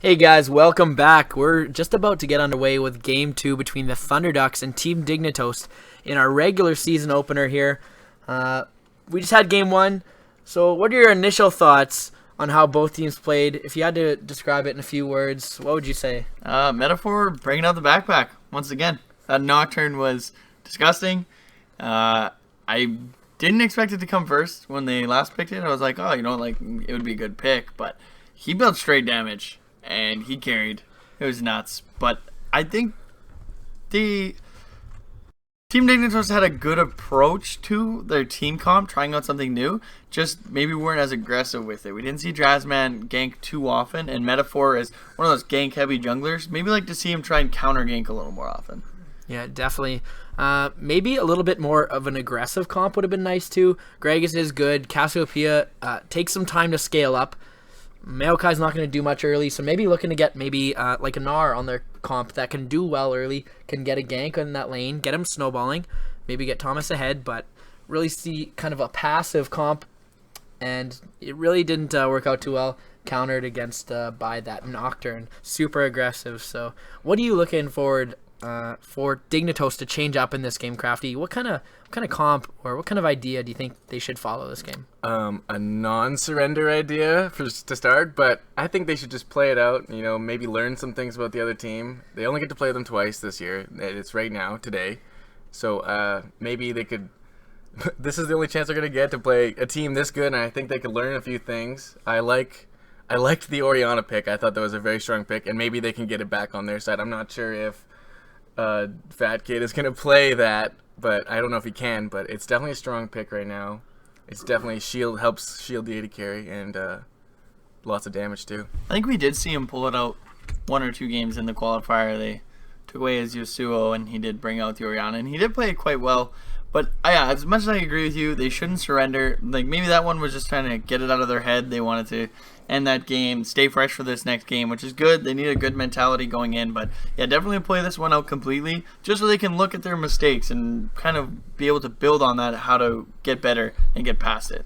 Hey guys, welcome back. We're just about to get underway with Game 2 between the Thunder Ducks and Team Dignitoast in our regular season opener here. We just had Game 1, so what are your initial thoughts on how both teams played? If you had to describe it in a few words, what would you say? Metaphor, bringing out the backpack once again. That Nocturne was disgusting. I didn't expect it to come first when they last picked it. I was like, it would be a good pick, but he built straight damage. And he carried. It was nuts. But I think the Team Dignitoast had a good approach to their team comp, trying out something new. Just maybe weren't as aggressive with it. We didn't see Jazzman gank too often, and Metaphor is one of those gank-heavy junglers. Maybe like to see him try and counter-gank a little more often. Yeah, definitely. Maybe a little bit more of an aggressive comp would have been nice too. Gragas is good. Cassiopeia takes some time to scale up. Maokai's not going to do much early, so maybe looking to get like a Gnar on their comp that can do well early, can get a gank in that lane, get him snowballing, maybe get Thomas ahead, but really see kind of a passive comp, and it really didn't work out too well, countered against by that Nocturne, super aggressive. So what are you looking forward for Dignitoast to change up in this game, Crafty? What kind of comp or what kind of idea do you think they should follow this game? A non-surrender idea to start, but I think they should just play it out, maybe learn some things about the other team. They only get to play them twice this year. It's right now, today. So maybe they could this is the only chance they're going to get to play a team this good, and I think they could learn a few things. I liked the Orianna pick. I thought that was a very strong pick, and maybe they can get it back on their side. I'm not sure if Fat Kid is going to play that, but I don't know if he can, but it's definitely a strong pick right now. It's definitely helps shield the AD carry, and lots of damage too. I think we did see him pull it out one or two games in the qualifier. They took away his Yasuo, and he did bring out the Orianna, and he did play it quite well. But yeah, as much as I agree with you, they shouldn't surrender. Like maybe that one was just trying to get it out of their head. They wanted to end that game, stay fresh for this next game, which is good. They need a good mentality going in. But yeah, definitely play this one out completely, just so they can look at their mistakes and kind of be able to build on that, how to get better and get past it.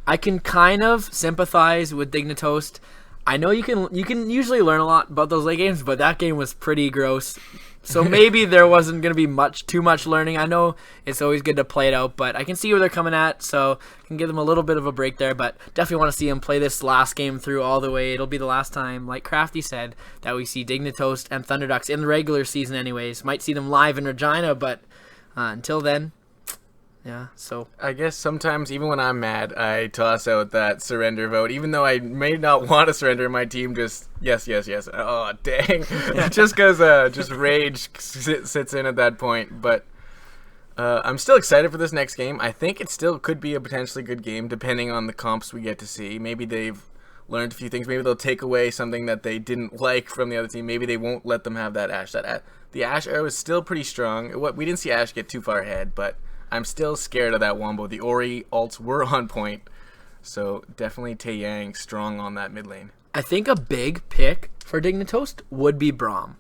I can kind of sympathize with Dignitoast. I know you can usually learn a lot about those late games, but that game was pretty gross. So maybe there wasn't going to be too much learning. I know it's always good to play it out, but I can see where they're coming at, so I can give them a little bit of a break there, but definitely want to see them play this last game through all the way. It'll be the last time, like Crafty said, that we see Dignitoast and Thunder Ducks in the regular season anyways. Might see them live in Regina, but until then, yeah, so I guess sometimes even when I'm mad, I toss out that surrender vote, even though I may not want to surrender. My team just yes. Oh dang! Just because just rage sits in at that point. But I'm still excited for this next game. I think it still could be a potentially good game, depending on the comps we get to see. Maybe they've learned a few things. Maybe they'll take away something that they didn't like from the other team. Maybe they won't let them have that Ashe. The Ashe arrow is still pretty strong. We didn't see Ashe get too far ahead, but I'm still scared of that Wombo. The Ori ults were on point, so definitely Taeyang strong on that mid lane. I think a big pick for Dignitoast would be Braum.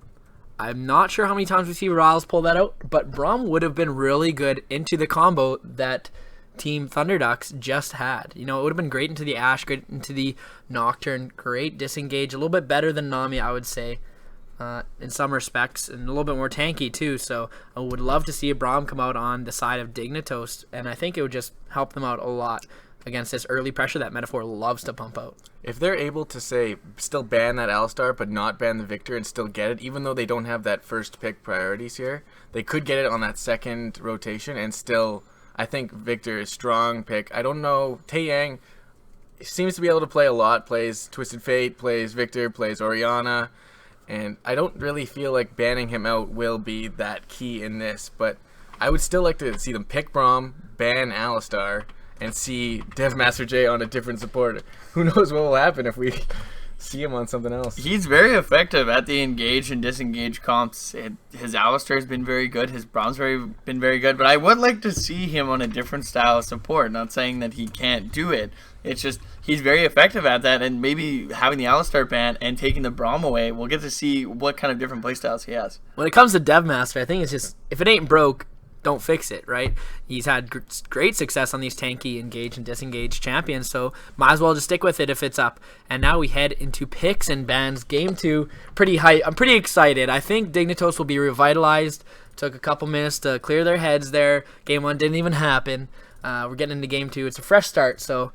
I'm not sure how many times we see Riles pull that out, but Braum would have been really good into the combo that Team Thunder Ducks just had. It would have been great into the Ashe, great into the Nocturne, great disengage, a little bit better than Nami, I would say. In some respects, and a little bit more tanky too, so I would love to see a Braum come out on the side of Dignitoast, and I think it would just help them out a lot against this early pressure that Metaphor loves to pump out. If they're able to, say, still ban that Alistar, but not ban the Victor and still get it, even though they don't have that first pick priorities here, they could get it on that second rotation, and still, I think Victor is strong pick. I don't know, Taeyang seems to be able to play a lot, plays Twisted Fate, plays Victor, plays Orianna, and I don't really feel like banning him out will be that key in this, but I would still like to see them pick Braum, ban Alistar, and see Devmaster J on a different supporter. Who knows what will happen if we see him on something else. He's very effective at the engage and disengage comps. His Alistar's been very good. His Braum's been very good. But I would like to see him on a different style of support. Not saying that he can't do it. It's just he's very effective at that. And maybe having the Alistar ban and taking the Braum away, we'll get to see what kind of different playstyles he has. When it comes to Devmaster, I think it's just, if it ain't broke, don't fix it, right? He's had great success on these tanky engage and disengage champions, so might as well just stick with it if it's up. And now we head into picks and bans. Game 2, I'm pretty excited. I think Dignitoast will be revitalized. Took a couple minutes to clear their heads there. Game 1 didn't even happen. We're getting into Game 2. It's a fresh start, so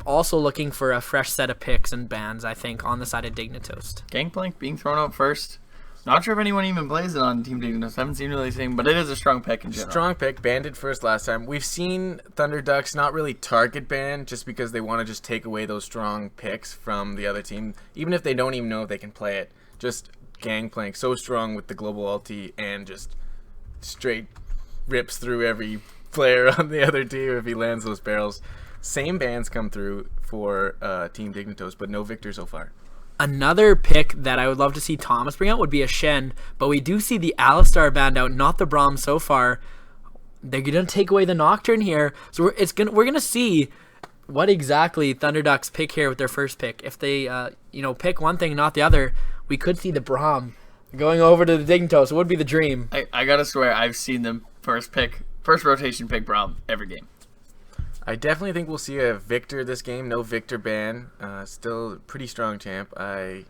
also looking for a fresh set of picks and bans, I think, on the side of Dignitoast. Gangplank being thrown out first. Not sure if anyone even plays it on Team Dignitoast. I haven't seen really anything, but it is a strong pick in general. Strong pick. Banned it first last time. We've seen Thunder Ducks not really target ban just because they want to just take away those strong picks from the other team, even if they don't even know if they can play it. Just Gangplank so strong with the global ulti and just straight rips through every player on the other team if he lands those barrels. Same bans come through for Team Dignitoast, but no victor so far. Another pick that I would love to see Thomas bring out would be a Shen, but we do see the Alistar banned out, not the Braum so far. They're going to take away the Nocturne here, so we're gonna see what exactly Thunder Ducks pick here with their first pick. If they pick one thing, not the other, we could see the Braum going over to the Dignitoast. It would be the dream. I gotta swear, I've seen them first rotation pick Braum every game. I definitely think we'll see a Victor this game. No Victor ban. Still pretty strong champ. I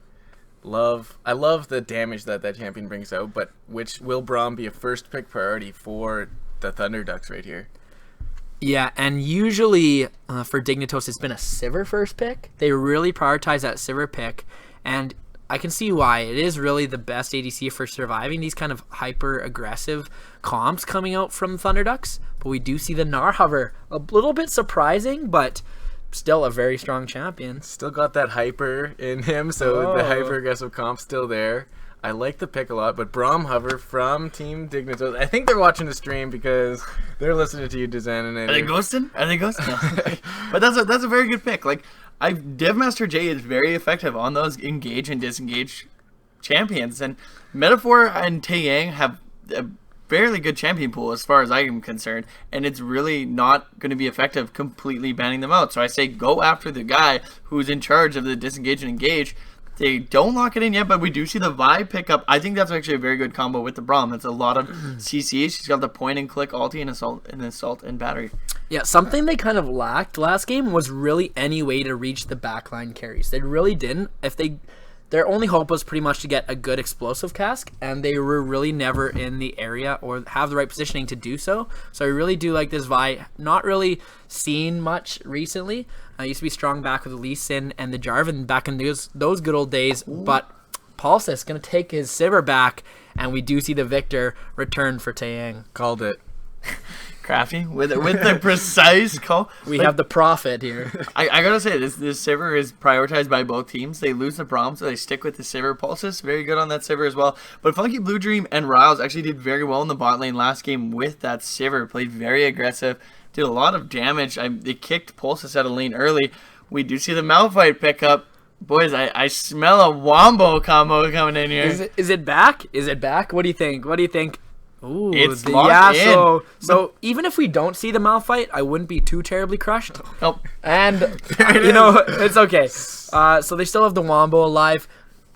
love the damage that champion brings out, but will Braum be a first pick priority for the Thunder Ducks right here? Yeah, and usually for Dignitoast, it's been a Sivir first pick. They really prioritize that Sivir pick, and I can see why. It is really the best ADC for surviving these kind of hyper-aggressive comps coming out from Thunder Ducks. But we do see the Gnar hover. A little bit surprising, but still a very strong champion. Still got that hyper in him, so the hyper-aggressive comp's still there. I like the pick a lot, but Braum hover from Team Dignitoast. I think they're watching the stream because they're listening to you, Dezan. Are they ghosting? No. But that's a very good pick. Like, Devmaster J is very effective on those engage and disengage champions, and Metaphor and Taeyang have a fairly good champion pool as far as I am concerned, and it's really not going to be effective completely banning them out. So I say go after the guy who's in charge of the disengage and engage. They don't lock it in yet, but we do see the Vi pick up. I think that's actually a very good combo with the Braum. That's a lot of CC. She's got the point and click ulti and assault and battery. Yeah, something they kind of lacked last game was really any way to reach the backline carries. They really didn't. Their only hope was pretty much to get a good explosive cask, and they were really never in the area or have the right positioning to do so. So I really do like this Vi. Not really seen much recently. I used to be strong back with Lee Sin and the Jarvan back in those good old days, but Pulse is going to take his Sivir back, and we do see the Victor return for Taeyang. Called it. Crafty with the precise call. We have the Prophet here. I gotta say, this Sivir is prioritized by both teams. They lose the Braum, so they stick with the Sivir. Pulses very good on that Sivir as well. But Funky Blue Dream and Riles actually did very well in the bot lane last game with that Sivir. Played very aggressive, did a lot of damage. They kicked Pulses out of lane early. We do see the Malphite pick up. Boys, I smell a Wombo combo coming in here. Is it back? Is it back? What do you think? Ooh, it's locked in. So even if we don't see the Malphite, I wouldn't be too terribly crushed. Nope. And, it's okay. So they still have the Wombo alive.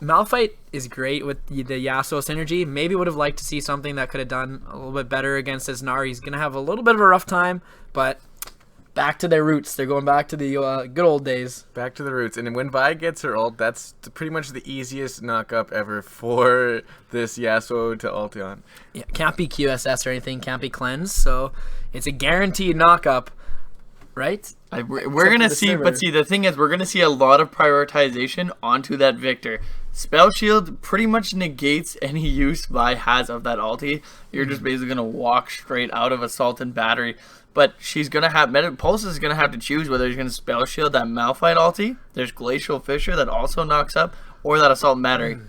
Malphite is great with the Yasuo synergy. Maybe would have liked to see something that could have done a little bit better against his Gnar. He's going to have a little bit of a rough time, but back to their roots. They're going back to the good old days. Back to the roots. And when Vi gets her ult, that's pretty much the easiest knock-up ever for this Yasuo to ult on. Yeah, can't be QSS or anything. Can't be cleanse. So it's a guaranteed knock-up, right? We're going to see, but see, the thing is, we're going to see a lot of prioritization onto that Victor. Spell Shield pretty much negates any use Vi has of that ulti. You're just basically going to walk straight out of Assault and Battery. But she's going to have, Pulse is going to have to choose whether he's going to Spell Shield that Malphite ulti, there's Glacial Fissure that also knocks up, or that Assault and Battery.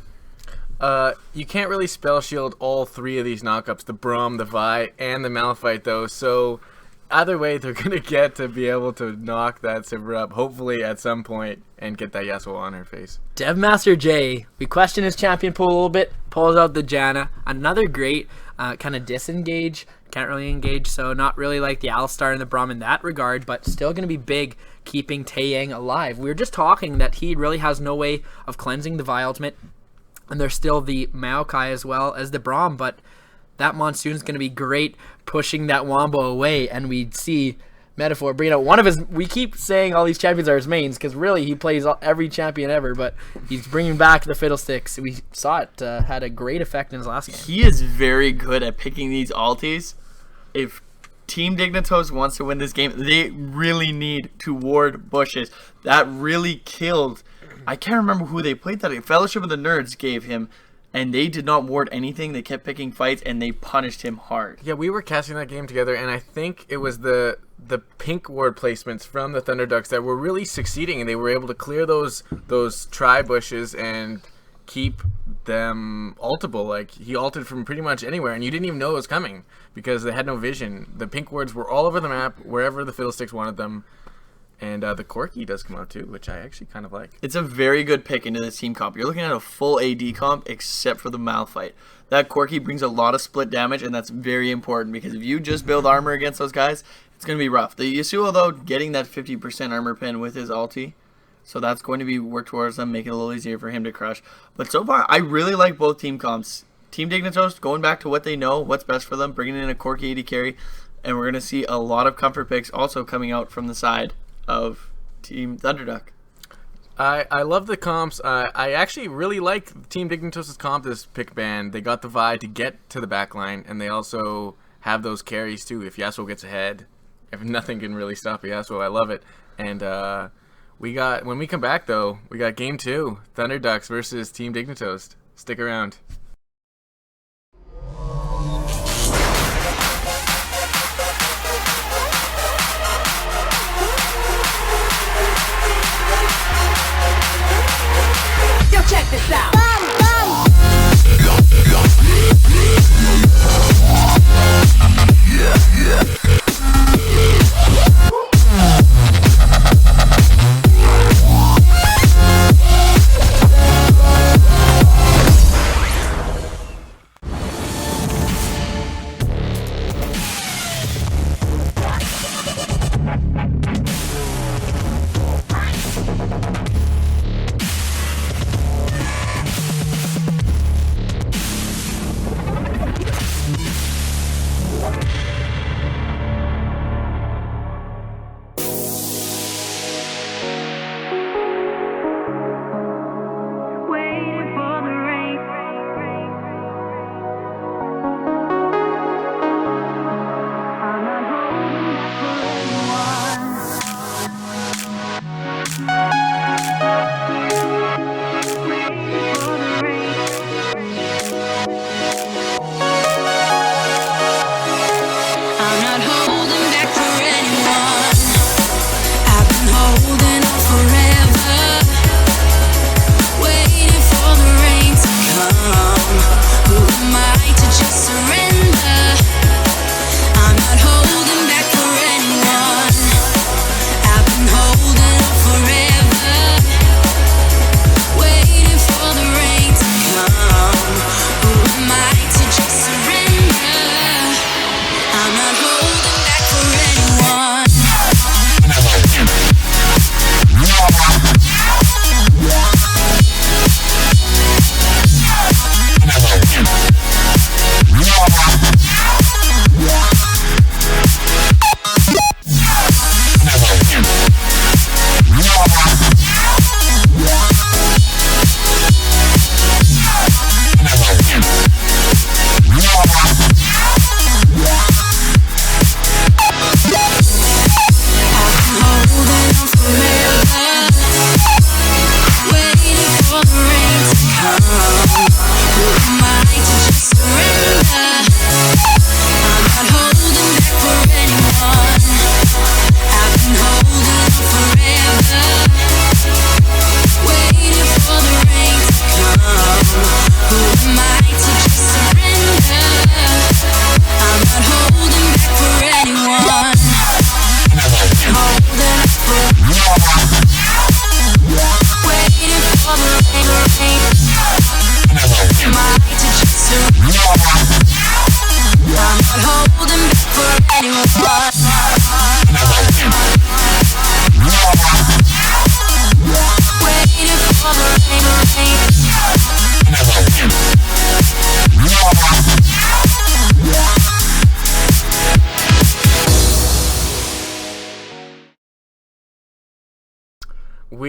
You can't really Spell Shield all three of these knockups, the Braum, the Vi, and the Malphite though, so either way they're going to get to be able to knock that Sivir up, hopefully at some point, and get that Yasuo on her face. Devmaster J, we question his champion pool a little bit, pulls out the Janna, another great kind of disengage. Can't really engage, so not really like the Alistar and the Braum in that regard, but still going to be big keeping Taeyang alive. We were just talking that he really has no way of cleansing the Vi ultimate, and there's still the Maokai as well as the Braum, but that monsoon's going to be great pushing that Wombo away, and we see Metaphor bring out one of his. We keep saying all these champions are his mains because really he plays every champion ever, but he's bringing back the Fiddlesticks. We saw it had a great effect in his last game. He is very good at picking these alties. If Team Dignitoast wants to win this game, they really need to ward bushes. That really killed. I can't remember who they played that. Fellowship of the Nerds gave him, and they did not ward anything. They kept picking fights, and they punished him hard. Yeah, we were casting that game together, and I think it was the pink ward placements from the Thunderducks that were really succeeding, and they were able to clear those tri bushes and keep them ultable. Like, he ulted from pretty much anywhere, and you didn't even know it was coming because they had no vision. The pink wards were all over the map, wherever the Fiddlesticks wanted them. And the Corki does come out too, which I actually kind of like. It's a very good pick into this team comp. You're looking at a full AD comp except for the Malphite. That Corki brings a lot of split damage, and that's very important because if you just build armor against those guys, it's going to be rough. The Yasuo, though, getting that 50% armor pin with his ulti, so that's going to be work towards them, make it a little easier for him to crush. But so far, I really like both team comps. Team Dignitoast going back to what they know, what's best for them, bringing in a Corki AD carry, and we're going to see a lot of comfort picks also coming out from the side of Team Thunderduck. I love the comps. I actually really like Team Dignitoast's comp this pick ban. They got the Vi to get to the back line, and they also have those carries too. If Yasuo gets ahead, if nothing can really stop Yasuo, I love it. And when we come back though, we got game 2, Thunderducks versus Team Dignitoast. Stick around. Check this out.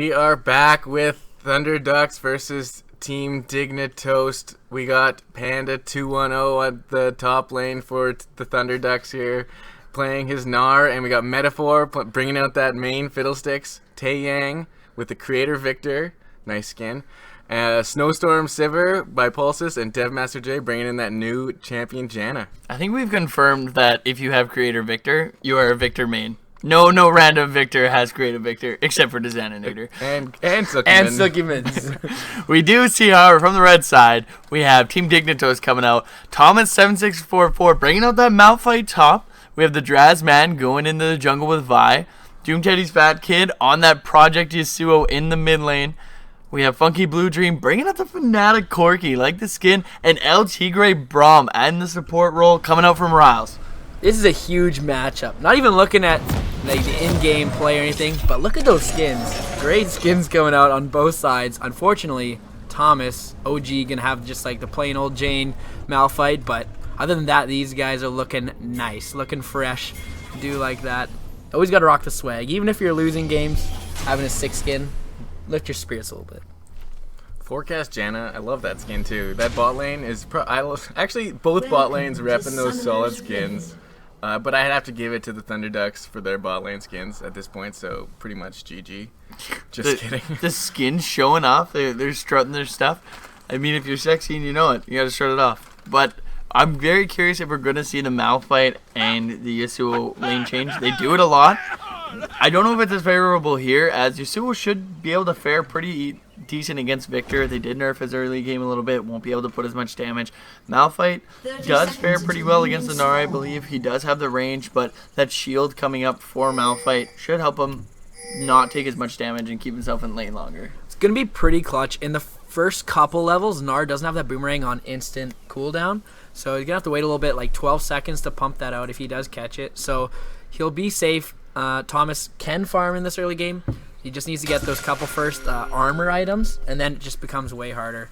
We are back with Thunder Ducks versus Team Dignitoast. We got Panda 210 at the top lane for the Thunder Ducks here, playing his Gnar, and we got Metaphor bringing out that main Fiddlesticks. Tae Yang with the Creator Victor, nice skin. Snowstorm Sivir by Pulsus, and Devmaster J bringing in that new champion Janna. I think we've confirmed that if you have Creator Victor, you are a Victor main. No random Victor has Creator Victor, except for the Xananator. And Suckerman. And Suckermans. We do see, however, from the red side, we have Team Dignitoast coming out. Thomas 7644 bringing out that Malphite top. We have the Draz Man going into the jungle with Vi. Doom Teddy's Fat Kid on that Project Yasuo in the mid lane. We have Funky Blue Dream bringing out the Fnatic Corki, like the skin, and El Tigre Braum and the support role coming out from Riles. This is a huge matchup. Not even looking at like the in-game play or anything, but look at those skins. Great skins coming out on both sides. Unfortunately, Thomas, OG, gonna have just like the plain old Jane Malphite, but other than that, these guys are looking nice, looking fresh. Do like that. Always gotta rock the swag. Even if you're losing games, having a 6 skin, lift your spirits a little bit. Forecast Janna, I love that skin too. That bot lane is actually both bot lanes repping those solid skins. But I'd have to give it to the Thunder Ducks for their bot lane skins at this point, so pretty much GG. Just kidding. The skins showing off, they're strutting their stuff. I mean, if you're sexy and you know it, you gotta strut it off. But I'm very curious if we're gonna see the Malphite and the Yasuo lane change. They do it a lot. I don't know if it's as favorable here, as Yasuo should be able to fare pretty decent against Victor. They did nerf his early game a little bit, won't be able to put as much damage. Malphite does fare pretty well against the Gnar, I believe. He does have the range, but that shield coming up for Malphite should help him not take as much damage and keep himself in lane longer. It's gonna be pretty clutch. In the first couple levels, Gnar doesn't have that boomerang on instant cooldown, so he's gonna have to wait a little bit, like 12 seconds to pump that out if he does catch it. So he'll be safe. Thomas can farm in this early game. He just needs to get those couple first armor items, and then it just becomes way harder.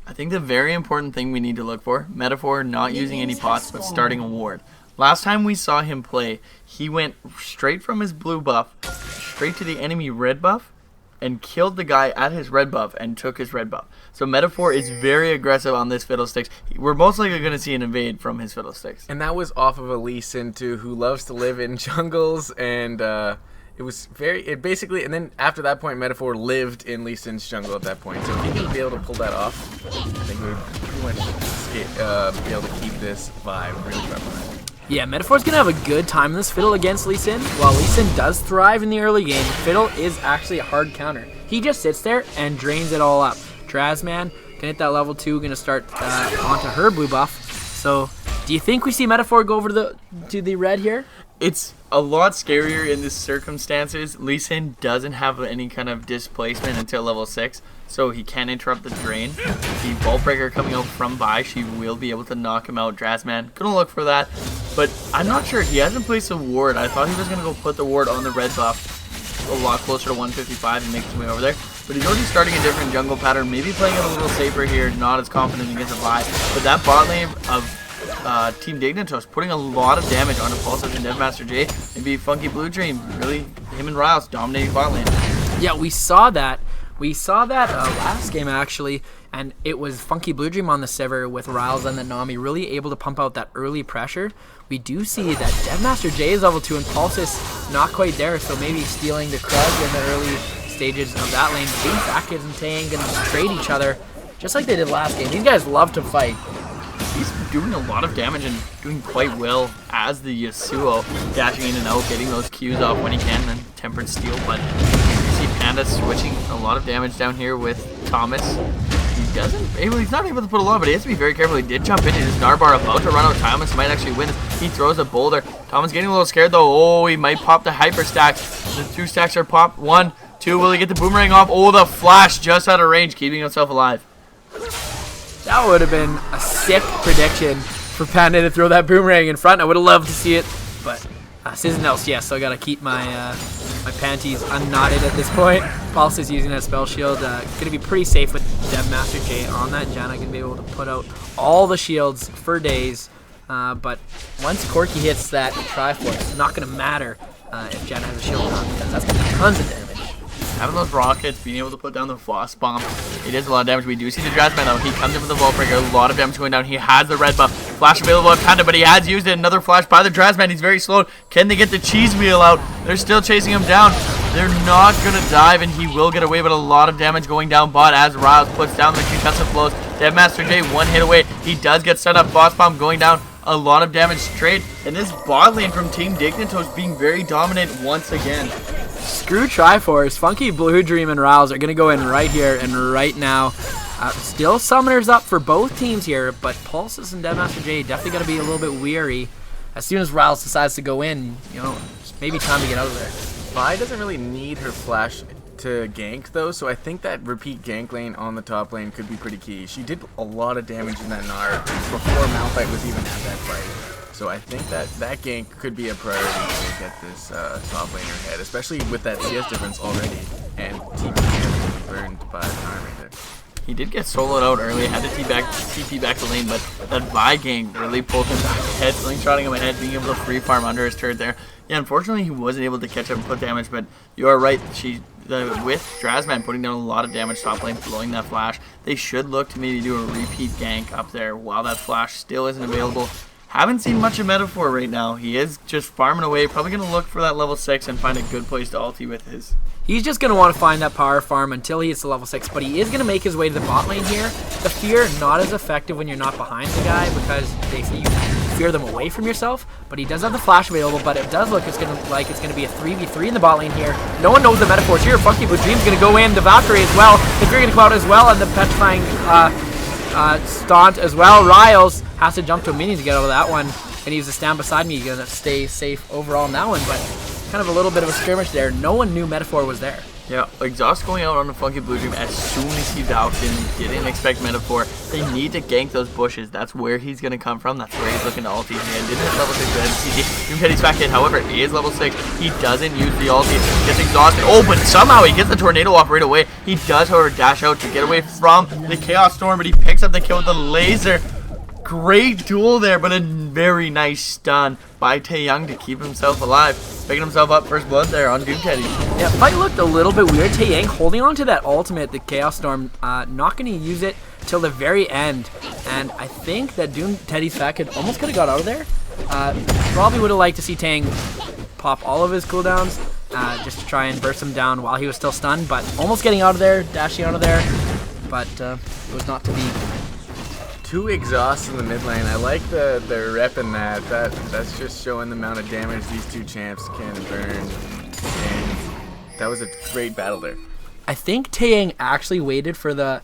I think the very important thing we need to look for, Metaphor not using any pots but starting a ward. Last time we saw him play, he went straight from his blue buff, straight to the enemy red buff, and killed the guy at his red buff and took his red buff. So Metaphor is very aggressive on this Fiddlesticks. We're most likely going to see an invade from his Fiddlesticks. And that was off of a Lee Sin too, who loves to live in jungles, and and then after that point, Metaphor lived in Lee Sin's jungle at that point. So if he would be able to pull that off, I think we would pretty much be able to keep this vibe really prevalent. Yeah, Metaphor's going to have a good time in this Fiddle against Lee Sin. While Lee Sin does thrive in the early game, Fiddle is actually a hard counter. He just sits there and drains it all up. Drazman can hit that level 2, going to start onto her blue buff. So, do you think we see Metaphor go over to the red here? It's a lot scarier in this circumstances. Lee Sin doesn't have any kind of displacement until level 6, so he can interrupt the drain. The Vault Breaker coming out from Vi, she will be able to knock him out. Drazman, gonna look for that, but I'm not sure. He hasn't placed a ward. I thought he was gonna go put the ward on the red buff a lot closer to 155 and make his way over there. But he's already starting a different jungle pattern, maybe playing it a little safer here, not as confident against a Vi. But that bot lane of Team Dignitoast putting a lot of damage onto Pulsus and Devmaster J. Maybe Funky Blue Dream, really him and Riles dominating bot lane. Yeah, we saw that. Last game actually, and it was Funky Blue Dream on the Sivir with Riles and the Nami really able to pump out that early pressure. We do see that Devmaster J is level 2 and Pulsus not quite there, so maybe stealing the Krug in the early stages of that lane. Big Backers and Tang gonna trade each other just like they did last game. These guys love to fight. He's doing a lot of damage and doing quite well as the Yasuo, dashing in and out, getting those Qs off when he can, then Tempered Steel. But you see Panda switching a lot of damage down here with Thomas. He's not able to put a lot, but he has to be very careful. He did jump into his Narbar, about to run out of time. Thomas might actually win this. He throws a boulder. Thomas getting a little scared though. Oh, he might pop the hyper stack. The 2 stacks are popped. 1, 2. Will he get the boomerang off? Oh, the flash just out of range, keeping himself alive. That would have been a sick prediction for Panda to throw that boomerang in front. I would have loved to see it, but Citizen else, yes, so I gotta keep my my panties unknotted at this point. Pulse is using that spell shield. Gonna be pretty safe with Devmaster J on that. Janna gonna be able to put out all the shields for days. But once Corki hits that Triforce, it's not gonna matter if Janna has a shield on, because that's gonna be tons of damage. Having those rockets, being able to put down the Frost Bomb, it is a lot of damage. We do see the Drazzman though. He comes in with the Vault Breaker, a lot of damage going down. He has the red buff. Flash available at Panda, but he has used it. Another flash by the Drazzman. He's very slow. Can they get the cheese wheel out? They're still chasing him down. They're not going to dive, and he will get away, but a lot of damage going down bot as Riles puts down the concussive blows. Deadmaster J, one hit away. He does get stunned up. Boss Bomb going down. A lot of damage straight. And this bot lane from Team Dignitoast being very dominant once again. Screw Triforce. Funky Blue Dream and Riles are going to go in right here and right now. Still summoners up for both teams here, but Pulses and Deadmaster J definitely going to be a little bit weary. As soon as Riles decides to go in, you know, it's maybe time to get out of there. Vi doesn't really need her flash to gank though, so I think that repeat gank lane on the top lane could be pretty key. She did a lot of damage in that Gnar before Malphite was even at that fight. So I think that gank could be a priority to get this top laner ahead, especially with that CS difference already and TP burned by Gnar right there. He did get soloed out early, had to TP back the lane, but that Vi gank really pulled him back ahead, slingshotting him ahead, being able to free farm under his turret there. Yeah, unfortunately he wasn't able to catch up and put damage, but you are right, with Drazzman putting down a lot of damage top lane, blowing that flash, they should look to maybe do a repeat gank up there while that flash still isn't available. Haven't seen much of Metaphor right now. He is just farming away, probably going to look for that level 6 and find a good place to ulti with his. He's just going to want to find that power farm until he hits the level 6, but he is going to make his way to the bot lane here. The fear, not as effective when you're not behind the guy because they say you fear them away from yourself, but he does have the flash available, but it does look it's going to be a 3v3 in the bot lane here. No one knows the Metaphor's here. Funky Blue Dream's going to go in, the Valkyrie as well, the Fear going to come out as well, and the Petrifying Staunt as well. Riles has to jump to a minion to get out of that one, and he's to stand beside me. He's going to stay safe overall in that one, but kind of a little bit of a skirmish there. No one knew Metaphor was there. Yeah, Exhaust going out on the Funky Blue Dream as soon as he dialed in. Didn't expect Metaphor. They need to gank those bushes. That's where he's going to come from. That's where he's looking to ulti. And didn't hit level 6 with Doom Teddy's back hit. However, he is level 6. He doesn't use the ulti. Gets exhausted. Oh, but somehow he gets the tornado off right away. He does, however, dash out to get away from the Chaos Storm, but he picks up the kill with the laser. Great duel there, but a very nice stun by Taeyong to keep himself alive. Picking himself up first blood there on Doom Teddy. Yeah, fight looked a little bit weird. Taeyong holding on to that ultimate, the Chaos Storm, not going to use it till the very end. And I think that Doom Teddy's fat kid almost could have got out of there. Probably would have liked to see Taeyong pop all of his cooldowns just to try and burst him down while he was still stunned. But almost getting out of there, dashing out of there. But it was not to be. 2 exhausts in the mid lane. I like the rep in that. That's just showing the amount of damage these two champs can burn. And that was a great battle there. I think Taeyong actually waited for the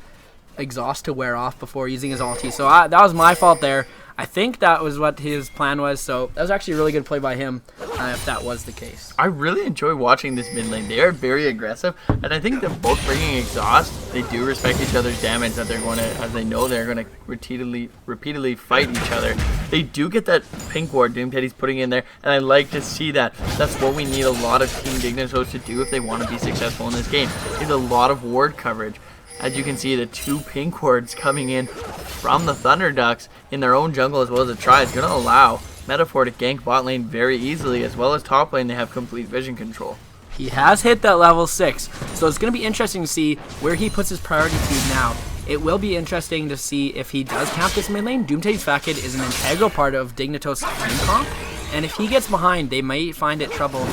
exhaust to wear off before using his ulti. So that was my fault there. I think that was what his plan was. So that was actually a really good play by him if that was the case. I really enjoy watching this mid lane. They are very aggressive, and I think they're both bringing exhaust. They do respect each other's damage that they're going to, as they know they're going to repeatedly fight each other. They do get that pink ward Doom Teddy's putting in there, and I like to see that. That's what we need a lot of Team Dignitoast to do if they want to be successful in this game. Is a lot of ward coverage. As you can see, the 2 pink wards coming in from the Thunder Ducks in their own jungle as well as the Tri is going to allow Metaphor to gank bot lane very easily, as well as top lane they have complete vision control. He has hit that level 6, so it's going to be interesting to see where he puts his priority to now. It will be interesting to see if he does camp this mid lane. Doom Teddy's Fat Kid is an integral part of Dignitoast's team comp, and if he gets behind, they might find it difficult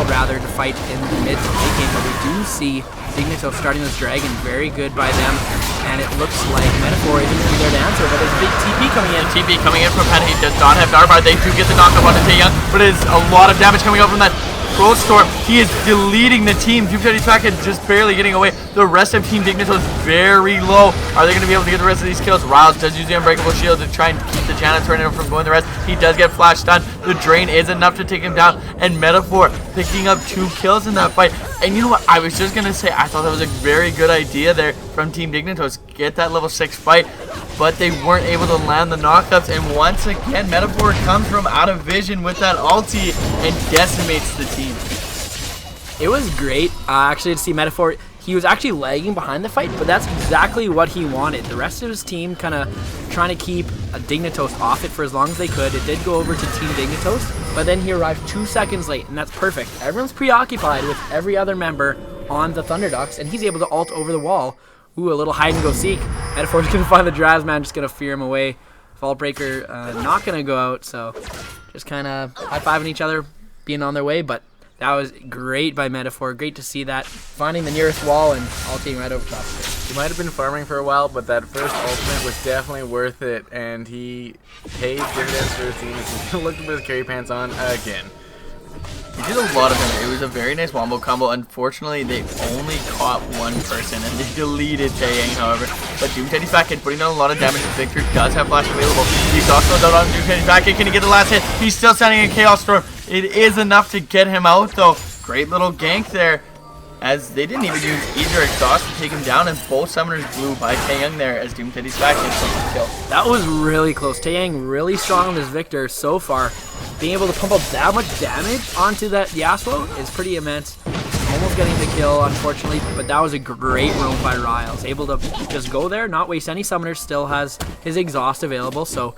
rather to fight in the mid to late game, but we do see Dignitoast starting this dragon very good by them, and it looks like Metaphor isn't going to be there to answer, but there's a big TP coming in. TP coming in from Pet. He does not have Darbar. They do get the knockup onto Taeyong, but it is a lot of damage coming out from that Growth Storm. He is deleting the team. Doom Teddy's packet just barely getting away. The rest of Team Dignitoast very low. Are they going to be able to get the rest of these kills? Riles does use the Unbreakable Shield to try and keep the Janna Tornado from going the rest. He does get flash stun. The drain is enough to take him down. And Metaphor picking up 2 kills in that fight. And you know what? I was just going to say, I thought that was a very good idea there from Team Dignitoast. Get that level 6 fight. But they weren't able to land the knockups. And once again, Metaphor comes from out of vision with that ulti and decimates the team. It was great actually to see Metaphor. he was actually lagging behind the fight, but that's exactly what he wanted. The rest of his team kind of trying to keep a Dignitoast off it for as long as they could. It did go over to Team Dignitoast, but then he arrived 2 seconds late, and that's perfect. Everyone's preoccupied with every other member on the Thunderducks, and he's able to ult over the wall. Ooh, a little hide and go seek. Metaphor's gonna find the Drazman, just gonna fear him away. Vault Breaker not gonna go out, so just kind of high-fiving each other, being on their way, but that was great by Metaphor. Great to see that. Finding the nearest wall and ulting right over top of it. He might have been farming for a while, but that first ultimate was definitely worth it, and he paid dividends for his team as he looked to put his carry pants on again. He did a lot of them. It was a very nice wombo combo. Unfortunately, they only caught one person, and they deleted Taeyang, however. But Doom Teddy's back in, putting down a lot of damage. Victor does have flash available. He's also out on Doom Teddy's back in. Can he get the last hit? He's still standing in Chaos Storm. It is enough to get him out, though. Great little gank there, as they didn't even use either exhaust to take him down, and both summoners blew by Taeyang there as Doom Teddy's back in for the kill. That was really close. Taeyang really strong on this Victor so far. Being able to pump up that much damage onto that Yasuo is pretty immense. Almost getting the kill, unfortunately, but that was a great roam by Riles. Able to just go there, not waste any summoners, still has his exhaust available, so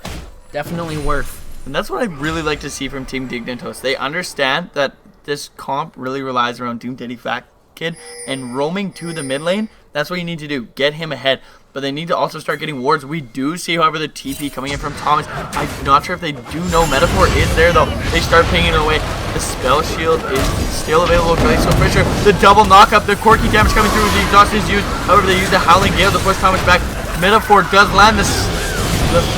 definitely worth. And that's what I really like to see from Team Dignitoast. They understand that this comp really relies around Doom Teddy Fat Kid, and roaming to the mid lane, that's what you need to do. Get him ahead. But they need to also start getting wards. We do see, however, the TP coming in from Thomas. I'm not sure if they do know Metaphor is there, though. They start pinging it away. The spell shield is still available for Lace Fisher. The double knockup, the quirky damage coming through as the exhaust is used. However, they use the Howling Gale to push Thomas back. Metaphor does land the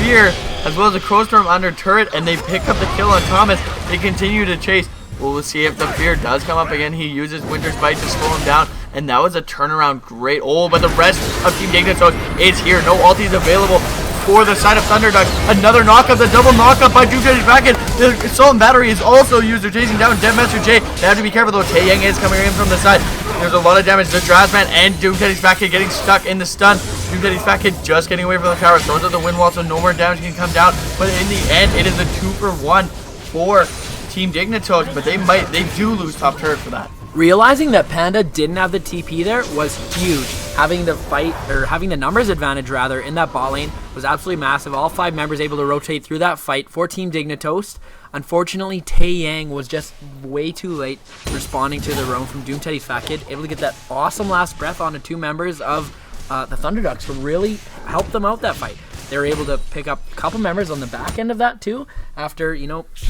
Fear, as well as the Crowstorm under turret, and they pick up the kill on Thomas. They continue to chase. We'll see if the Fear does come up again. He uses Winter's Bite to slow him down, and that was a turnaround. Great. Oh, but the rest of Team Dignitoast is here. No ultis available for the side of Thunderduck. Another knockup, the double knockup by Doom Teddy's back in. The Assault and Battery is also used. They're chasing down Deadmaster J. They have to be careful though. Taeyang is coming in from the side. There's a lot of damage. The Drazman and Doom Teddy's back in getting stuck in the stun. Doom Teddy's back in just getting away from the tower. Throws out the wind wall so no more damage can come down. But in the end, it is a 2-for-1 for Team Dignitoast, but they do lose top turret for that. Realizing that Panda didn't have the TP there was huge. Having the numbers advantage rather in that bot lane was absolutely massive. All 5 members able to rotate through that fight for Team Dignitoast. Unfortunately, Taeyang was just way too late responding to the roam from Doom Teddy's Fat Kid, able to get that awesome last breath onto 2 members of the Thunderducks to really help them out that fight. They were able to pick up a couple members on the back end of that too, after, the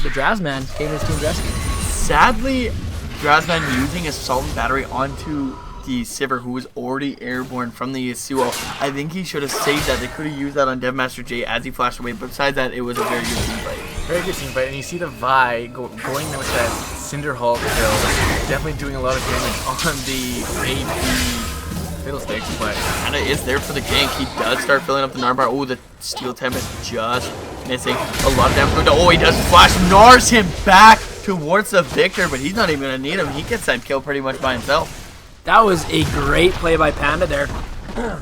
Drazman came to his team's rescue. Sadly, Drazman using Assault and Battery onto the Sivir, who was already airborne from the Yasuo. I think he should have saved that. They could have used that on Deadmaster J as he flashed away, but besides that, it was a very good team fight. Very good team fight, and you see the Vi going there with that Cinder Hulk kill, definitely doing a lot of damage on the AP Fiddlesticks, but Panda is there for the gank. He does start filling up the Narbar. Oh, the Steel Tempest just missing. A lot of damage going to. Oh, he does flash. Nars him back towards the Victor, but he's not even going to need him. He gets that kill pretty much by himself. That was a great play by Panda there.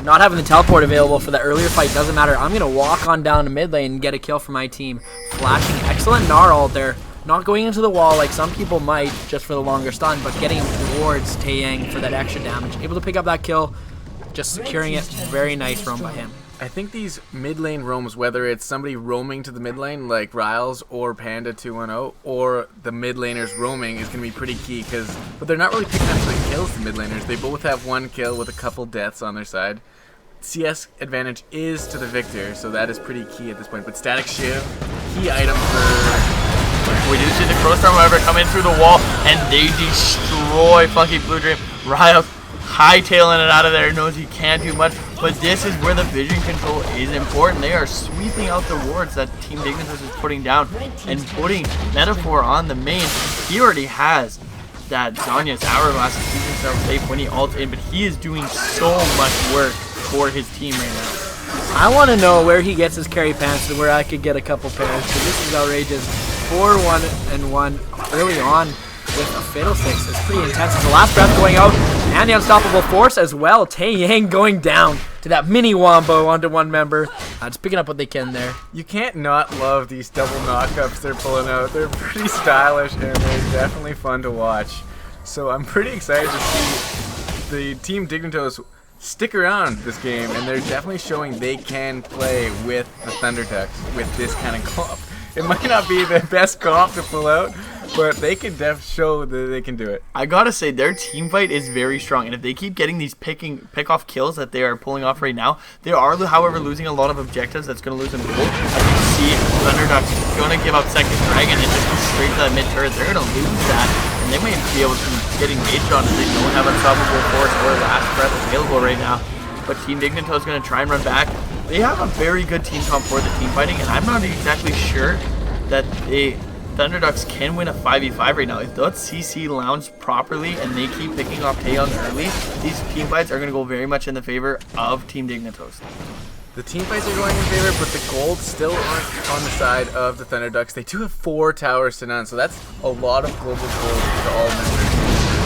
Not having the teleport available for the earlier fight doesn't matter. I'm going to walk on down to mid lane and get a kill for my team. Flashing excellent Gnar ult there. Not going into the wall like some people might just for the longer stun, but getting him towards Taeyang for that extra damage. Able to pick up that kill, just securing it. Very nice roam by him. I think these mid lane roams, whether it's somebody roaming to the mid lane like Riles or Panda 210, or the mid laners roaming, is going to be pretty key, but they're not really picking up the kills, the mid laners. They both have 1 kill with a couple deaths on their side. CS advantage is to the Victor, so that is pretty key at this point. But Static Shiv, key item for... We do see the Crowstorm, however, come in through the wall, and they destroy Funky Blue Dream. Riot hightailing it out of there, knows he can't do much, but this is where the vision control is important. They are sweeping out the wards that Team Dignitoast is putting down and putting Metaphor on the main. He already has that Zanya's Hourglass to keep himself safe when he ults in, but he is doing so much work for his team right now. I want to know where he gets his carry pants and where I could get a couple pairs, because this is outrageous. 4-1-1 early on with a Fiddlesticks. It's pretty intense. It's the last breath going out, and the Unstoppable Force as well. Taeyang going down to that mini wombo onto 1 member. Just picking up what they can there. You can't not love these double knockups they're pulling out. They're pretty stylish, and they're definitely fun to watch. So I'm pretty excited to see the Team Dignitoast stick around this game, and they're definitely showing they can play with the Thunder Ducks with this kind of comp. It might not be the best comp to pull out, but they can show that they can do it. I gotta say, their team fight is very strong, and if they keep getting these pick-off kills that they are pulling off right now, they are, however, losing a lot of objectives. That's going to lose them gold. As you can see, Thunderducks going to give up second Dragon and just go straight to that mid-turret. They're going to lose that, and they might be able to get engaged on it. They don't have Unstoppable Force or Last Breath available right now, but Team Dignitoast is going to try and run back. They have a very good team comp for the team fighting, and I'm not exactly sure that the Thunderducks can win a 5v5 right now. If they let CC lounge properly and they keep picking off Taeyong early, these team fights are going to go very much in the favor of Team Dignitoast. The team fights are going in favor, but the gold still aren't on the side of the Thunderducks. They do have 4 towers to none, so that's a lot of global gold to all members.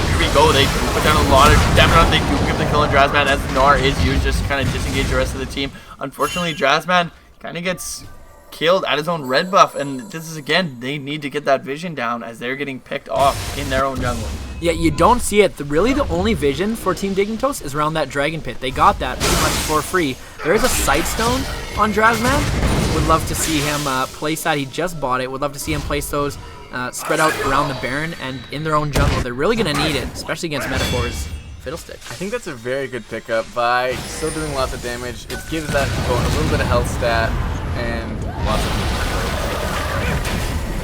Here we go. They put down a lot of damage on. They do give the kill on Drazman as Nar is used just to kind of disengage the rest of the team. Unfortunately, Drazman kind of gets killed at his own red buff, and this is, again, they need to get that vision down as they're getting picked off in their own jungle. Yeah, you don't see it. Really, the only vision for Team Dignitoast is around that Dragon Pit. They got that pretty much for free. There is a Sightstone on Drazman. Would love to see him place that. He just bought it. Would love to see him place those spread out around the Baron and in their own jungle. They're really going to need it, especially against Metaphor's Fiddlestick. I think that's a very good pickup. By still doing lots of damage, it gives that a little bit of health stat and lots of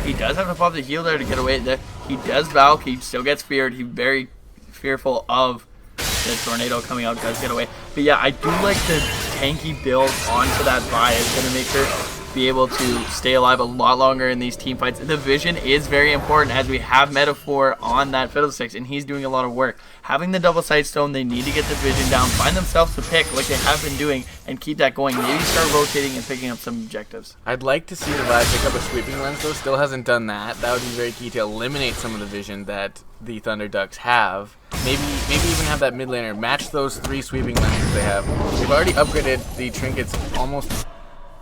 He does have to pop the heal there to get away. He does Valk. He still gets feared. He's very fearful of the tornado coming out. Does get away. But yeah, I do like the tanky build onto that Vi. It's going to make her be able to stay alive a lot longer in these team fights. The vision is very important as we have Metaphor on that Fiddlesticks, and he's doing a lot of work. Having the double Sightstone, they need to get the vision down, find themselves a pick like they have been doing, and keep that going. Maybe start rotating and picking up some objectives. I'd like to see the Vi pick up a sweeping lens, though. Still hasn't done that. That would be very key to eliminate some of the vision that the Thunder Ducks have. Maybe even have that mid laner match those 3 sweeping lenses they have. They've already upgraded the trinkets almost.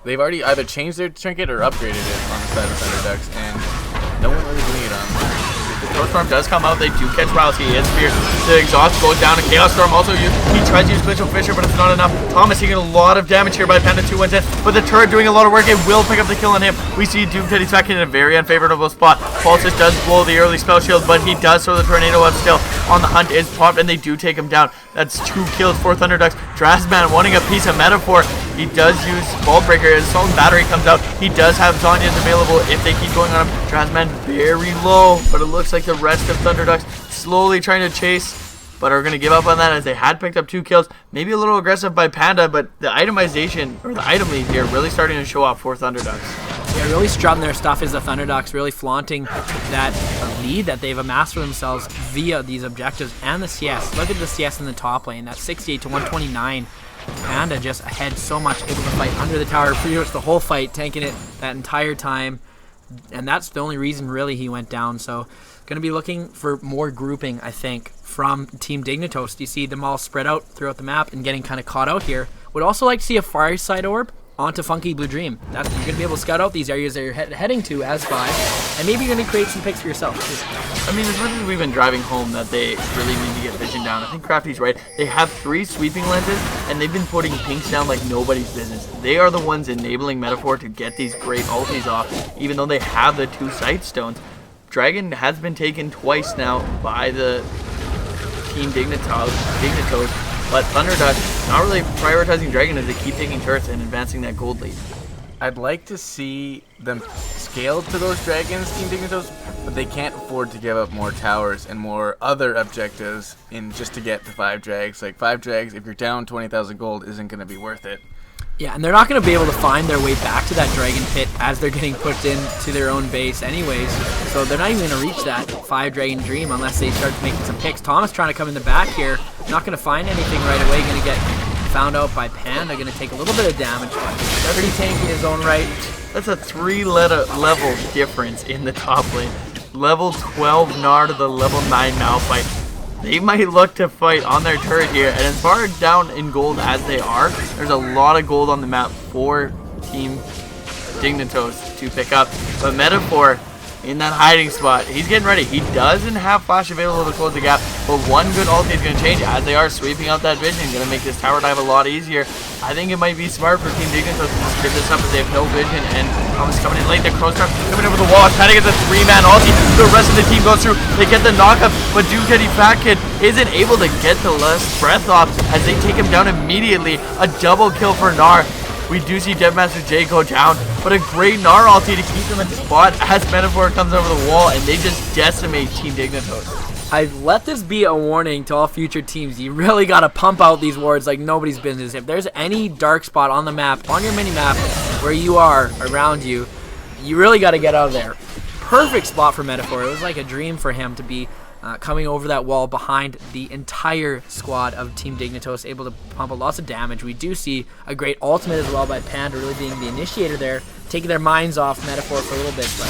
They've already either changed their trinket or upgraded it on the side of the Thunder Ducks, and no one really doing it on them. The Ghost Storm does come out. They do catch Rouse. He is feared. The exhaust goes down, and Chaos Storm also used. He tries to use Glacial Fissure, but it's not enough. Thomas taking a lot of damage here by Panda 2-1-10, but the turret doing a lot of work. It will pick up the kill on him. We see Doom Teddy's back in a very unfavorable spot. Pulsus does blow the early spell shield, but he does throw the tornado up still. On the hunt is popped, and they do take him down. That's 2 kills for Thunder Ducks. Drazman wanting a piece of Metaphor. He does use Ball Breaker. His Assault Battery comes out. He does have Zhonya's available if they keep going on him. Drazman very low, but it looks like the rest of Thunder Ducks slowly trying to chase, but are going to give up on that as they had picked up 2 kills. Maybe a little aggressive by Panda, but the itemization, or the item lead here, really starting to show up for Thunder Ducks. Yeah, really strutting their stuff is the Thunder Ducks, really flaunting that lead that they've amassed for themselves via these objectives and the CS. Look at the CS in the top lane, that's 68 to 129. Panda just ahead so much, able to fight under the tower pretty much the whole fight, tanking it that entire time. And that's the only reason really he went down. So going to be looking for more grouping, I think, from Team Dignitoast. You see them all spread out throughout the map and getting kind of caught out here. Would also like to see a Fireside Orb onto Funky Blue Dream. You're going to be able to scout out these areas that you're heading to as 5, and maybe you're going to create some picks for yourself. I mean, as much as we've been driving home that they really need to get vision down, I think Crafty's right. They have 3 sweeping lenses, and they've been putting pinks down like nobody's business. They are the ones enabling Metaphor to get these great ultis off, even though they have the 2 Sightstones. Dragon has been taken twice now by the Team Dignitoast, but Thunder Ducks not really prioritizing Dragon as they keep taking turrets and advancing that gold lead. I'd like to see them scale to those dragons, Team Dignitoast, but they can't afford to give up more towers and more other objectives in just to get to 5 drags. Like 5 drags, if you're down 20,000 gold, isn't going to be worth it. Yeah, and they're not going to be able to find their way back to that Dragon Pit as they're getting pushed into their own base anyways. So they're not even going to reach that 5 Dragon Dream unless they start making some picks. Thomas trying to come in the back here. Not going to find anything right away. Going to get found out by Panda. Going to take a little bit of damage. Pretty tanky in his own right. That's a 3-level difference in the top lane. Level 12 Gnar to the level 9 Malphite. They might look to fight on their turret here, and as far down in gold as they are, there's a lot of gold on the map for Team Dignitoast to pick up. But Metaphor in that hiding spot. He's getting ready. He doesn't have flash available to close the gap, but one good ulti is going to change it as they are sweeping out that vision. Going to make this tower dive a lot easier. I think it might be smart for Team Dignitoast to just give this up as they have no vision, and Thomas coming in late. The Crow Star coming in with the wall. Trying to get the 3-man ulti. The rest of the team goes through. They get the knockup, but Duke-Teddy Fat Kid isn't able to get the last breath off as they take him down immediately. A double kill for Gnar. We do see Devmaster J go down, but a great Gnar ulti to keep them in the spot as Metaphor comes over the wall, and they just decimate Team Dignitoast. I let this be a warning to all future teams. You really got to pump out these wards like nobody's business. If there's any dark spot on the map, on your mini-map, where you are, around you, you really got to get out of there. Perfect spot for Metaphor. It was like a dream for him to be coming over that wall behind the entire squad of Team Dignitoast, able to pump a lots of damage. We do see a great ultimate as well by Panda, really being the initiator there, taking their minds off Metaphor for a little bit, but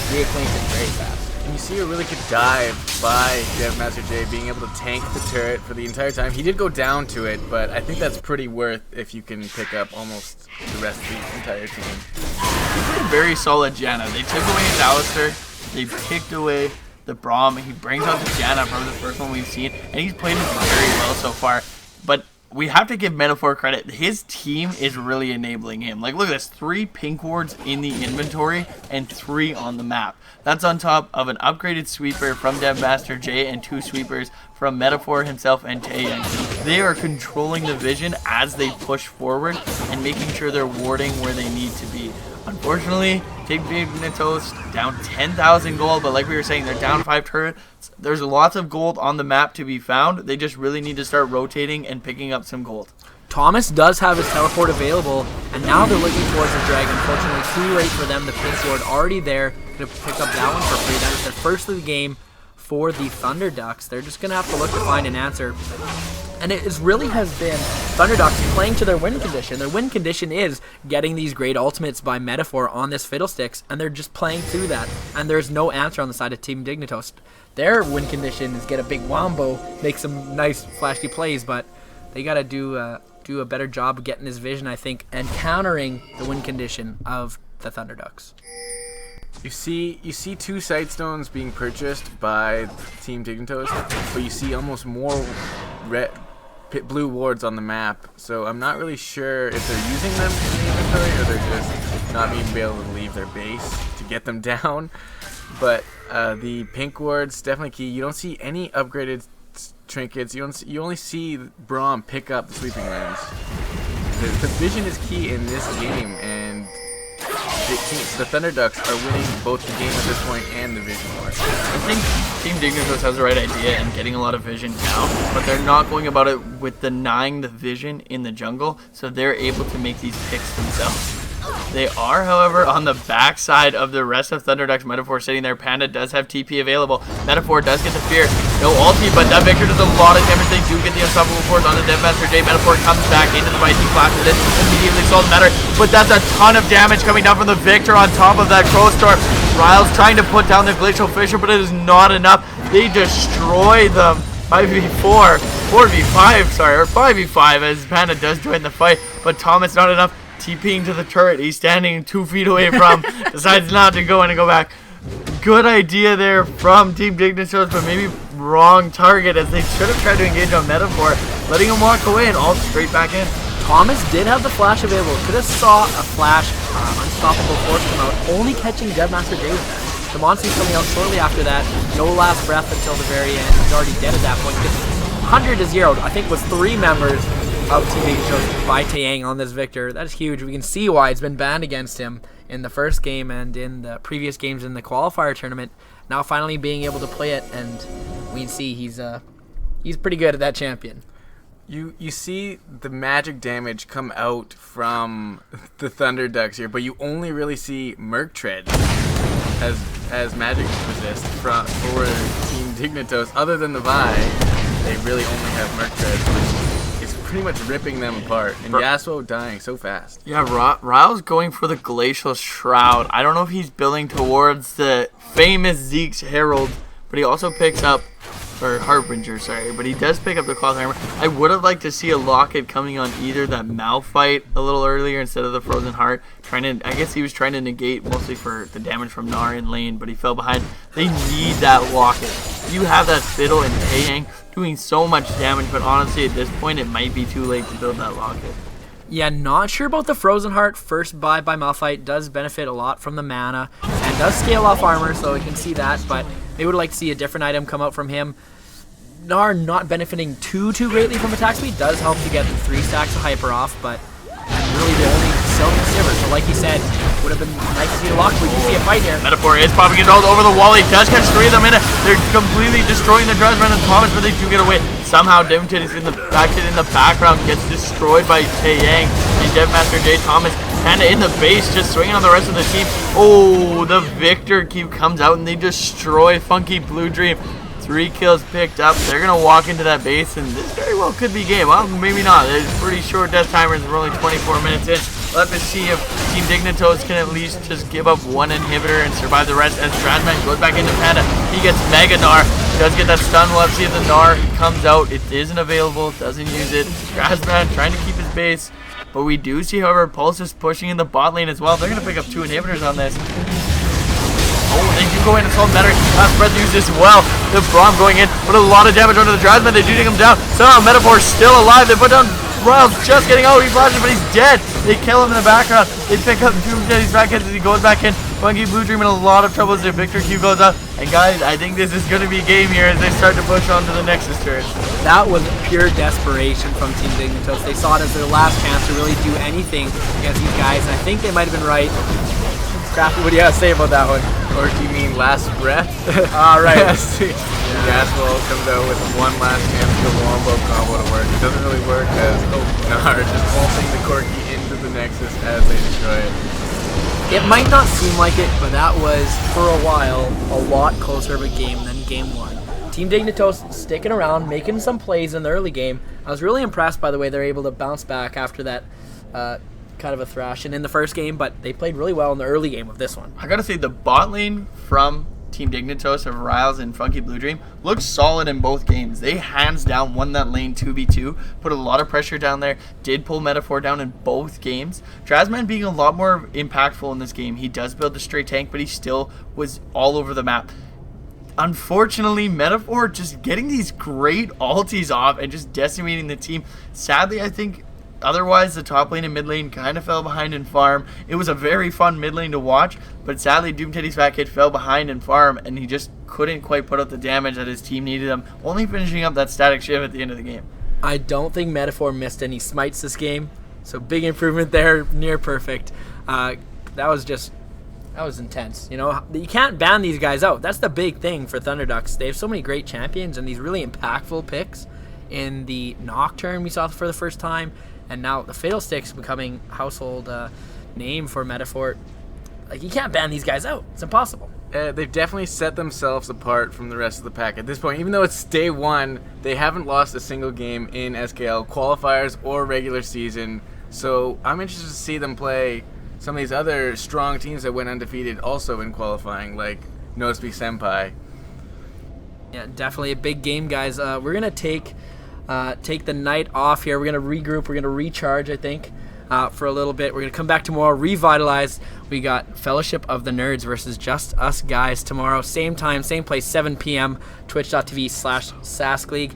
reacquainted very fast. And you see a really good dive by Devmaster J, being able to tank the turret for the entire time. He did go down to it, but I think that's pretty worth if you can pick up almost the rest of the entire team. He played a very solid Janna. They took away his Alistar. They picked away the Braum. He brings out the Janna, probably the first one we've seen, and he's played it very well so far. But we have to give Metaphor credit. His team is really enabling him. Like, look at this. 3 pink wards in the inventory and 3 on the map. That's on top of an upgraded sweeper from Devmaster J and 2 sweepers from Metaphor himself and Taeyang. They are controlling the vision as they push forward and making sure they're warding where they need to be. Unfortunately, Team Dignitoast down 10,000 gold, but like we were saying, they're down 5 turrets. There's lots of gold on the map to be found. They just really need to start rotating and picking up some gold. Thomas does have his teleport available, and now they're looking towards the dragon. Unfortunately, too late for them. The pink ward already there. Going to pick up that one for free. That is their first of the game for the Thunder Ducks. They're just going to have to look to find an answer. And it really has been Thunder Ducks playing to their win condition. Their win condition is getting these great ultimates by Metaphor on this Fiddlesticks, and they're just playing through that. And there's no answer on the side of Team Dignitoast. Their win condition is get a big wombo, make some nice flashy plays, but they got to do a better job of getting his vision, I think, and countering the win condition of the Thunder Ducks. You see 2 sight stones being purchased by Team Dignitoast, but you see almost more blue wards on the map. So I'm not really sure if they're using them in the inventory or they're just not being able to leave their base to get them down. But the pink ward's definitely key. You don't see any upgraded trinkets. You only see Braum pick up the sweeping lanes. The vision is key in this game, and the Thunder Ducks are winning both the game at this point and the vision war. I think Team Dignitoast has the right idea in getting a lot of vision down, but they're not going about it with denying the vision in the jungle, so they're able to make these picks themselves. They are, however, on the backside of the rest of Thunder Ducks. Metaphor sitting there. Panda does have TP available. Metaphor does get the fear. No ulti, but that Victor does a lot of damage. They do get the unstoppable force on the Devmaster J. Metaphor comes back into the fight. He flashes it. Immediately solves the matter. But that's a ton of damage coming down from the Victor on top of that Crow Storm. Ryle's trying to put down the Glacial Fisher, but it is not enough. They destroy them. 5v4. 4v5, sorry, or 5v5 as Panda does join the fight. But Thomas not enough. TPing to the turret. He's standing 2 feet away from. Decides not to go in and go back. Good idea there from Team Dignitoast, but maybe wrong target as they should have tried to engage on Metaphor, letting him walk away and all straight back in. Thomas did have the flash available. Could have saw a flash unstoppable force come out, only catching Devmaster J with that. The monster's coming out shortly after that. No last breath until the very end. He's already dead at that point. 100-0. I think was 3 members of Team Dignitoast by Taeyang on this Victor. That is huge. We can see why it's been banned against him in the first game and in the previous games in the qualifier tournament. Now finally being able to play it, and we can see he's pretty good at that champion. You see the magic damage come out from the Thunder Ducks here, but you only really see Merc Tread as magic resist for Team Dignitoast. Other than the Vi, they really only have Merc Tread, which is pretty much ripping them apart. And Yasuo dying so fast. Yeah, Ryle's going for the Glacial Shroud. I don't know if he's building towards the famous Zeke's Herald, but he also picks up or Harbinger, sorry, but he does pick up the cloth armor. I would have liked to see a Locket coming on either that Malphite a little earlier instead of the Frozen Heart. I guess he was trying to negate mostly for the damage from Gnar in lane, but he fell behind. They need that Locket. You have that Fiddle and Taeyang doing so much damage, but honestly at this point it might be too late to build that Locket. Yeah, not sure about the Frozen Heart. First buy by Malphite does benefit a lot from the mana and does scale off armor, so we can see that, but they would like to see a different item come out from him. Gnar not benefiting too greatly from attack speed does help to get the 3 stacks of hyper off, but really the only Silk Sivir. So like you said, would have been nice to see a lock. We can see a fight here. Metaphor is popping it all over the wall. He does catch 3 of them in it. They're completely destroying the Dresman and Thomas, but they do get away. Somehow Dimtid is in the background, gets destroyed by Taeyang, and Devmaster J. Thomas kinda in the base, just swinging on the rest of the team. Oh, the Victor cube comes out and they destroy Funky Blue Dream. 3 kills picked up. They're gonna walk into that base, and this very well could be game. Well, maybe not. There's pretty short death timers. We're only 24 minutes in. We'll have to see if Team Dignitoast can at least just give up 1 inhibitor and survive the rest. As Stradman goes back into Panda, he gets Mega Gnar. He does get that stun. We'll have to see if the Gnar comes out. It isn't available. Doesn't use it. Stradman trying to keep his base, but we do see, however, Pulse is pushing in the bot lane as well. They're gonna pick up 2 inhibitors on this. Oh, they do go in and solve better. Breath use as well. The Braum going in, but a lot of damage onto the Drasman. They do take him down. Somehow Metaphor's still alive. They put down Riles just getting out. He flashes, but he's dead. They kill him in the background. They pick up Doomsday's back as he goes back in. Funky Blue Dream in a lot of trouble as their Victor Q goes up. And guys, I think this is going to be game here as they start to push on to the Nexus turret. That was pure desperation from Team Dignitoast. They saw it as their last chance to really do anything against these guys, and I think they might have been right. Crafty, what do you have to say about that one? Or do you mean last breath? Right. Gaswell comes out with 1 last chance for the Wombo combo to work. It doesn't really work as Gnar just pulsing the Corki into the Nexus as they destroy it. It might not seem like it, but that was, for a while, a lot closer of a game than game 1. Team Dignitoast sticking around, making some plays in the early game. I was really impressed by the way they're able to bounce back after that kind of a thrashing in the first game, but they played really well in the early game of this one. I gotta say, the bot lane from Team Dignitoast of Riles and Funky Blue Dream looked solid in both games. They hands down won that lane 2v2, put a lot of pressure down there, did pull Metaphor down in both games. Drasman being a lot more impactful in this game. He does build a straight tank, but he still was all over the map. Unfortunately, Metaphor just getting these great ultis off and just decimating the team. Sadly, I think otherwise, the top lane and mid lane kind of fell behind in farm. It was a very fun mid lane to watch, but sadly, Doom Teddy's Fat Kid fell behind in farm, and he just couldn't quite put out the damage that his team needed him, only finishing up that static shiv at the end of the game. I don't think Metaphor missed any smites this game, so big improvement there, near perfect. That was intense. You know, you can't ban these guys out. That's the big thing for Thunderducks. They have so many great champions and these really impactful picks. In the Nocturne, we saw for the first time. And now the Fiddlestick's becoming household name for Metaphor. Like, you can't ban these guys out. It's impossible. They've definitely set themselves apart from the rest of the pack. At this point, even though it's day 1, they haven't lost a single game in SKL qualifiers or regular season. So I'm interested to see them play some of these other strong teams that went undefeated also in qualifying, like Nosby Senpai. Yeah, definitely a big game, guys. We're going to take the night off here. We're going to regroup. We're going to recharge, I think, for a little bit. We're going to come back tomorrow, revitalize. We got Fellowship of the Nerds versus Just Us Guys tomorrow. Same time, same place, 7 p.m., twitch.tv/SaskLeague.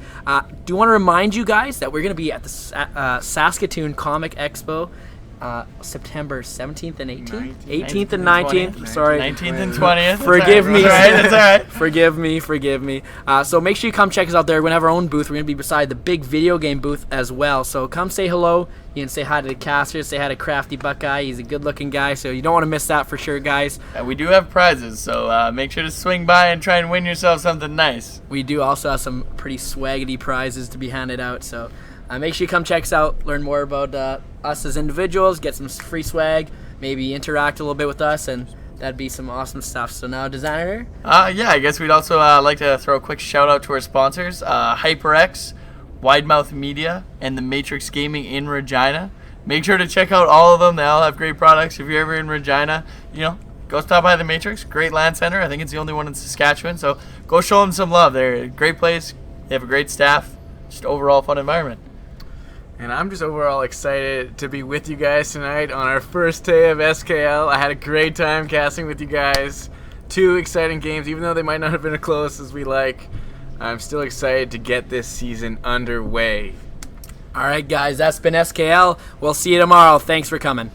Do want to remind you guys that we're going to be at the Saskatoon Comic Expo September 17th and 18th? 18th and 19th. Sorry. 19th and 20th. Forgive me. That's all right. Forgive me. So make sure you come check us out there. We're going to have our own booth. We're going to be beside the big video game booth as well. So come say hello. You can say hi to the caster, say hi to Crafty Buckeye. He's a good-looking guy, so you don't want to miss that for sure, guys. And we do have prizes, so make sure to swing by and try and win yourself something nice. We do also have some pretty swaggity prizes to be handed out, so make sure you come check us out, learn more about us as individuals, get some free swag, maybe interact a little bit with us, and that'd be some awesome stuff. So now, designer? Yeah, I guess we'd also like to throw a quick shout-out to our sponsors, HyperX, Widemouth Media, and the Matrix Gaming in Regina. Make sure to check out all of them. They all have great products. If you're ever in Regina, go stop by the Matrix. Great LAN center. I think it's the only one in Saskatchewan. So go show them some love. They're a great place. They have a great staff. Just overall fun environment. And I'm just overall excited to be with you guys tonight on our first day of SKL. I had a great time casting with you guys. 2 exciting games, even though they might not have been as close as we like. I'm still excited to get this season underway. All right, guys, that's been SKL. We'll see you tomorrow. Thanks for coming.